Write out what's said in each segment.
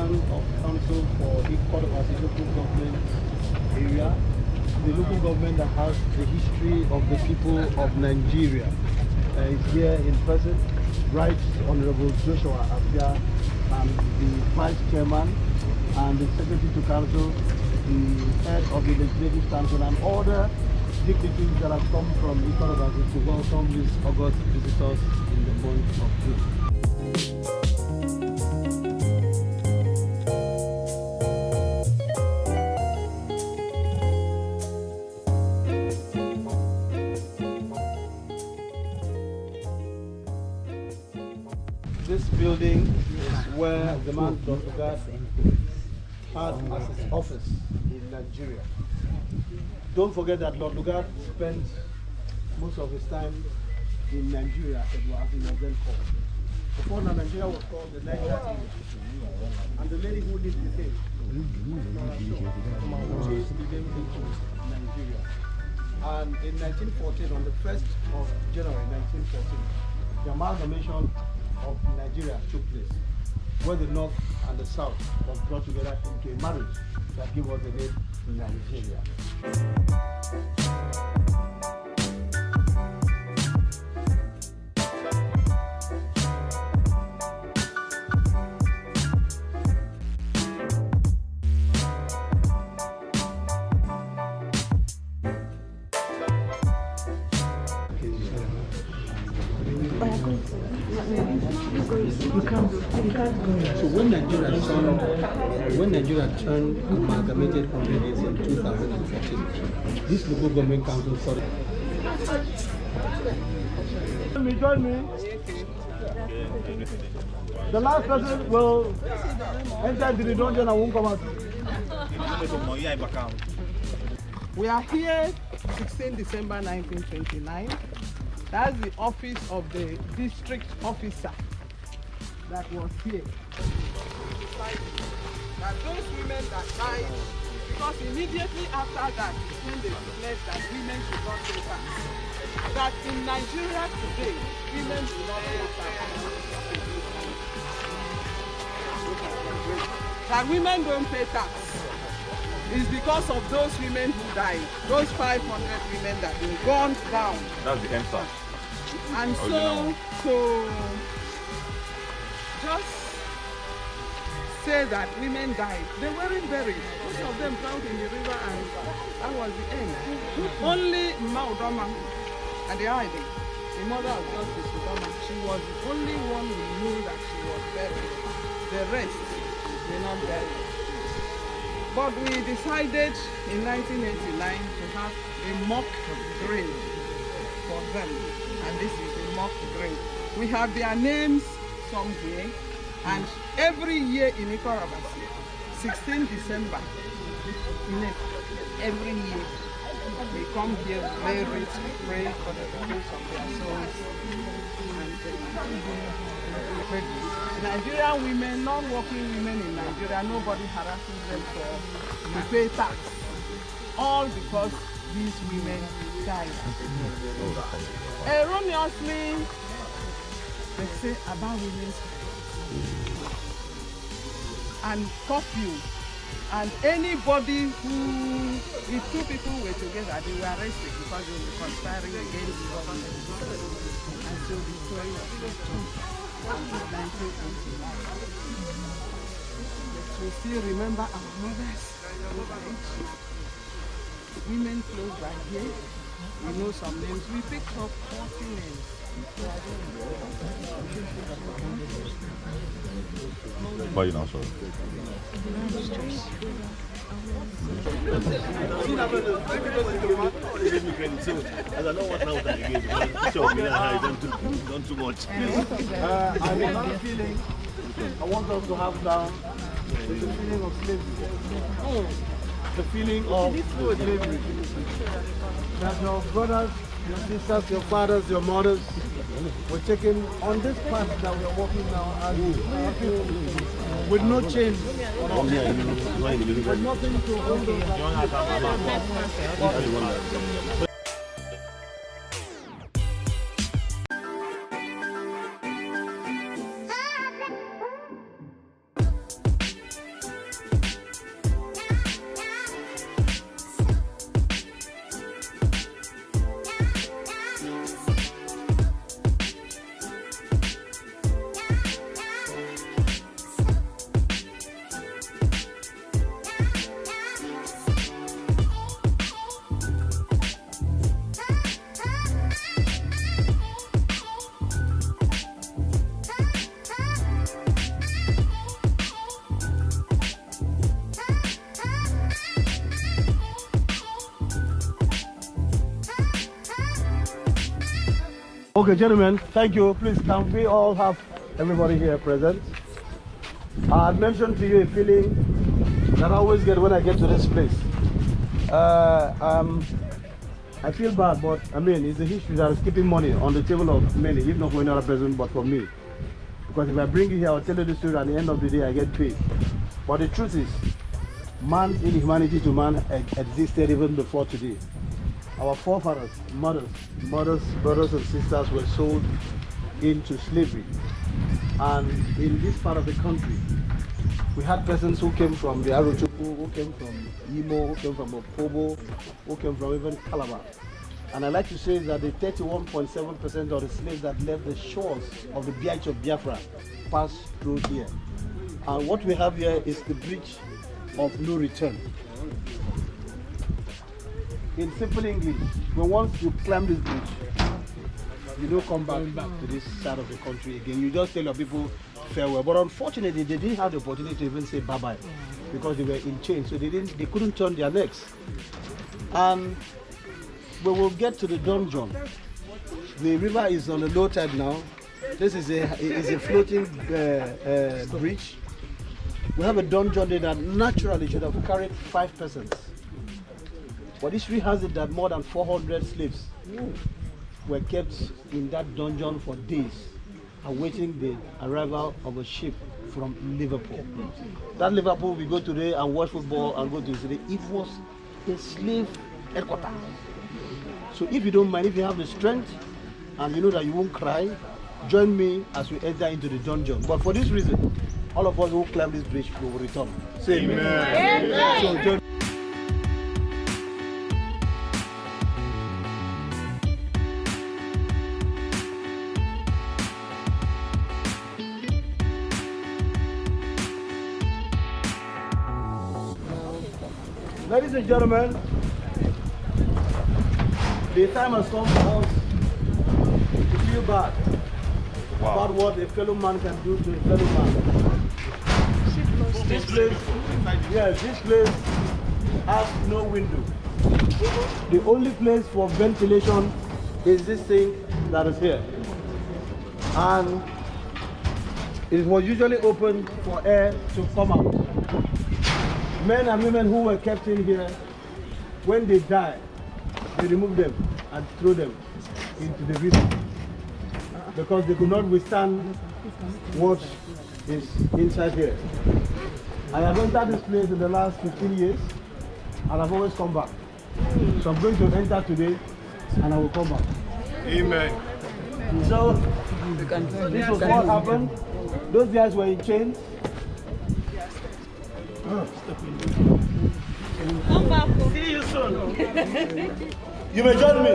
chairman of council for the Kodobasi local government area, the local government that has the history of the people of Nigeria. Is here in person, Right Honorable Joshua Afia, and the vice chairman and the secretary to council, the head of the legislative council, and all the dignitaries that have come from Ikorobasi to welcome these August visitors in the month of June. This building is where the man Dr. Gas had as his office in Nigeria. Don't forget that Lord Lugard spent most of his time in Nigeria, as it was then called. Before now, Nigeria was called the Nigeria Kingdom. And the lady who lived with him changed the name into Nigeria. And in 1914, on the 1st of January 1914, the amalgamation of Nigeria took place, where the North and the South was brought together into a marriage that gave us the name Nigeria. So when Nigeria turned amalgamated 100 years in 2014, this local government council started. Join me. The last person will enter the dungeon and won't come out. We are here 16 December 1929. That's the office of the district officer that was here. That those women that died, because immediately after that, when they declared that women should not pay tax, that in Nigeria today, women do not pay tax. That women don't pay tax is because of those women who died, those 500 women that were gunned down. That's the answer. And so just say that women died. They weren't buried. Most of them drowned in the river, and that was the end. Only Maudoma and the Ivy, the mother of Justice Udoma, she was the only one who knew that she was buried. The rest were not buried. But we decided in 1989 to have a mock grave for them. And this is the mock grave. We have their names somewhere, and every year in Ikorobasi, 16 December, every year, we come here, pray, pray for the release of their souls. And Nigerian women, non-working women in Nigeria, nobody harasses them for to pay tax. All because these women died. Erroneously, they say about women's and curfew, and anybody who, if two people were together, they were arrested because they were conspiring against the government. And so the story was until 1989. We still remember our mothers. Women close by here. We know some names. We picked up 40 names. Why you not sure? As I know what now that again, don't too much. I will not feeling. I want us to have down the feeling of slavery. The feeling of slavery. That your brothers, your sisters, your fathers, your mothers were taken on this path that we are walking now as free people with no chains, with nothing to hold us. Okay, gentlemen, thank you. Please, can we all have everybody here present? I mentioned to you a feeling that I always get when I get to this place. I feel bad, but I mean, it's a history that is keeping money on the table of many, if not for another person, but for me. Because if I bring you here, I'll tell you the story, at the end of the day, I get paid. But the truth is, man's inhumanity to man existed even before today. Our forefathers, mothers, brothers and sisters were sold into slavery. And in this part of the country, we had persons who came from the Arochukwu, who came from Imo, who came from Opobo, who came from even Calabar. And I like to say that the 31.7% of the slaves that left the shores of the beach of Biafra passed through here. And what we have here is the bridge of no return. In simple English, when once you climb this bridge, you don't come back to this side of the country again. You just tell your people farewell. But unfortunately, they didn't have the opportunity to even say bye-bye because they were in chains, so they couldn't turn their necks. And we will get to the dungeon. The river is on the low tide now. This is a floating bridge. We have a dungeon there that naturally should have carried 5 persons. But history has it that more than 400 slaves were kept in that dungeon for days, awaiting the arrival of a ship from Liverpool. That Liverpool, we go today and watch football and go to the city. It was a slave headquarters. So if you don't mind, if you have the strength and you know that you won't cry, join me as we enter into the dungeon. But for this reason, all of us who climb this bridge will return. Say amen. Amen. So join. Ladies and gentlemen, the time has come for us to feel bad about what a fellow man can do to a fellow man. This place has no window. The only place for ventilation is this thing that is here. And it was usually open for air to come out. Men and women who were kept in here, when they die, they remove them and throw them into the river because they could not withstand what is inside here. I have entered this place in the last 15 years and I've always come back. So I'm going to enter today and I will come back. Amen. So this was what happened. Those guys were in chains. Come back. See you soon. You may join me.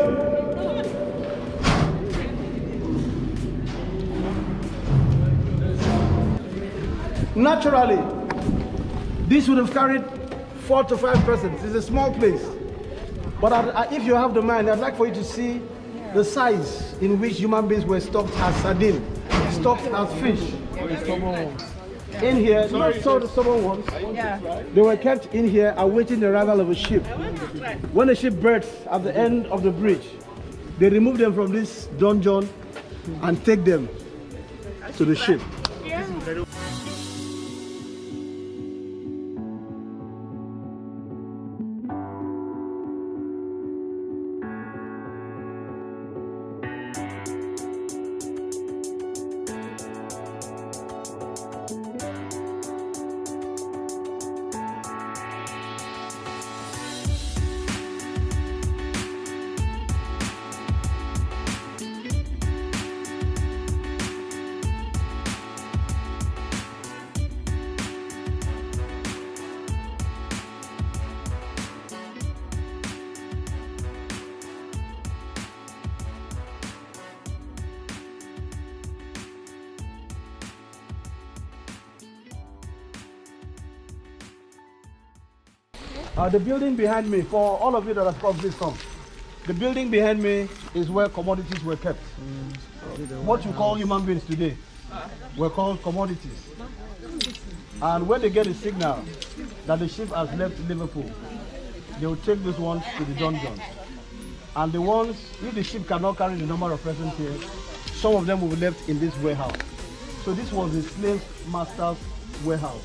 Naturally, this would have carried 4 to 5 persons. It's a small place. But if you have the mind, I'd like for you to see the size in which human beings were stocked as sardines, stocked as fish. In here, not so the stubborn ones. They were kept in here awaiting the arrival of a ship. When the ship berths at the end of the bridge, they remove them from this dungeon and take them to the ship. The building behind me, for all of you that have come, please come. The building behind me is where commodities were kept. What you call human beings today were called commodities. And when they get a signal that the ship has left Liverpool, they will take these ones to the dungeon. And the ones, if the ship cannot carry the number of persons here, some of them will be left in this warehouse. So this was the slave master's warehouse,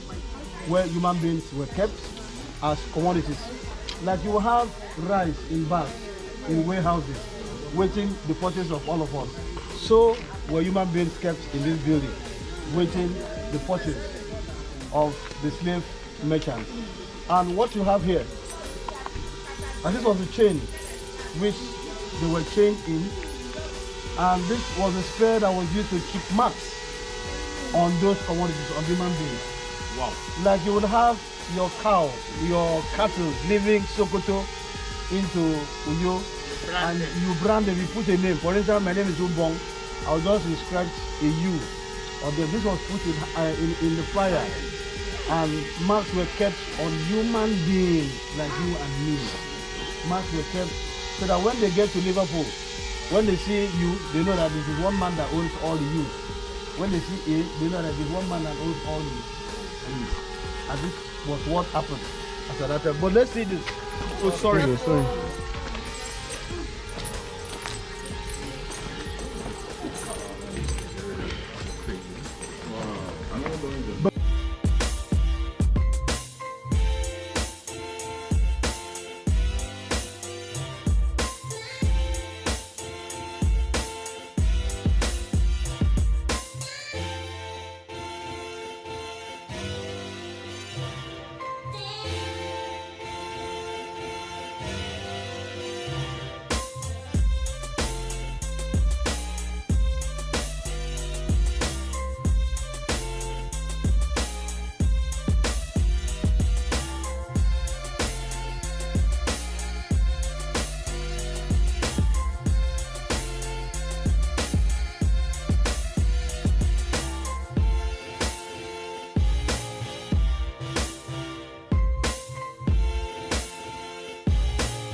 where human beings were kept as commodities. Like you will have rice in bags, in warehouses, waiting the purchase of all of us. So were human beings kept in this building, waiting the purchase of the slave merchants. And what you have here, and this was the chain which they were chained in, and this was a spear that was used to keep marks on those commodities, on human beings. Wow. Like you would have your cow, your cattle leaving Sokoto into UYO, and you brand them, you put a name. For instance, my name is Ubong. I will just inscribe a U. Or this was put in the fire, and marks were kept on human beings like you and me. Marks were kept so that when they get to Liverpool, when they see you, they know that this is one man that owns all the you. When they see A, they know that there is one man that owns all the you. And this was what happened after that time. But let's see this. Oh, sorry. Okay, sorry.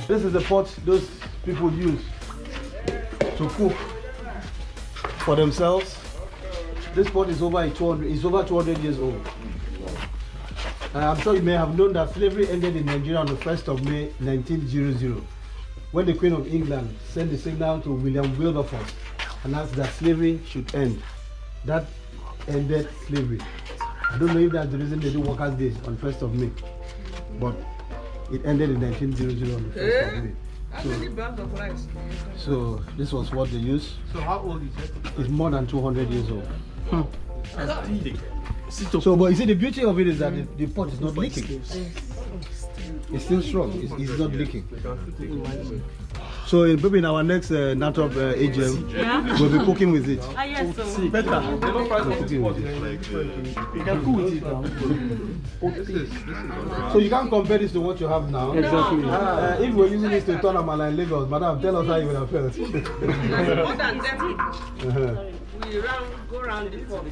This is the pot those people use to cook for themselves. This pot is over 200 years old. I'm sure you may have known that slavery ended in Nigeria on the 1st of May 1900, when the Queen of England sent the signal to William Wilberforce and asked that slavery should end. That ended slavery. I don't know if that's the reason they do Workers' Day on 1st of May, but it ended in 1900 on the 1st of May. How many bags of rice? So this was what they used. So how old is it? It's more than 200 years old. So, but you see, the beauty of it is that the pot is not leaking. It's still strong. It's not leaking. So maybe in our next NATOP AGM, we'll be cooking with it. Yes, so. Better. They don't price of Cooking with it. You can cook with it now. So you can't compare this to what you have now. Exactly. If we're using this to turn up in Lagos, madam, tell us how you would have felt. More than them. We go round the pot.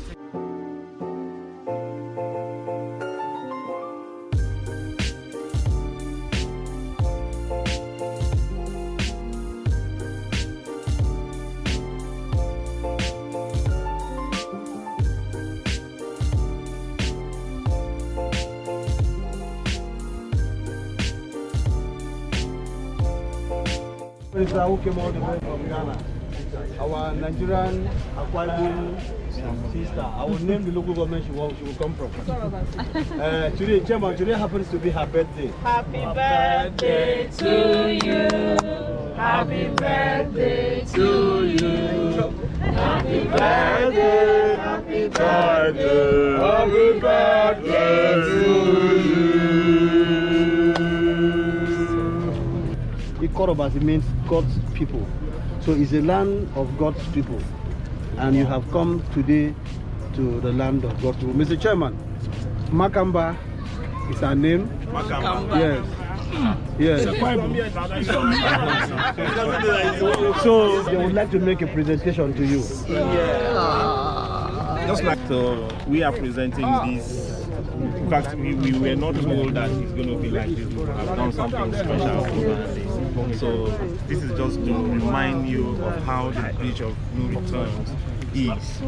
Who came all the way from Ghana. Our Nigerian Akwa sister. I will name the local government she will come from. Today, Chairman, today happens to be her birthday. Happy birthday to you. Happy birthday to you. Happy birthday, happy birthday, happy birthday to you. Ikorobas, it means God's people. So it's a land of God's people. And you have come today to the land of God's people. Mr. Chairman, Makamba is our name. Makamba. Yes. Yes. So they would like to make a presentation to you. Just like so, we are presenting this. In fact, we were not told that it's going to be like this. We have done something special for this. So this is just to remind you of how the bridge of NoReturn is.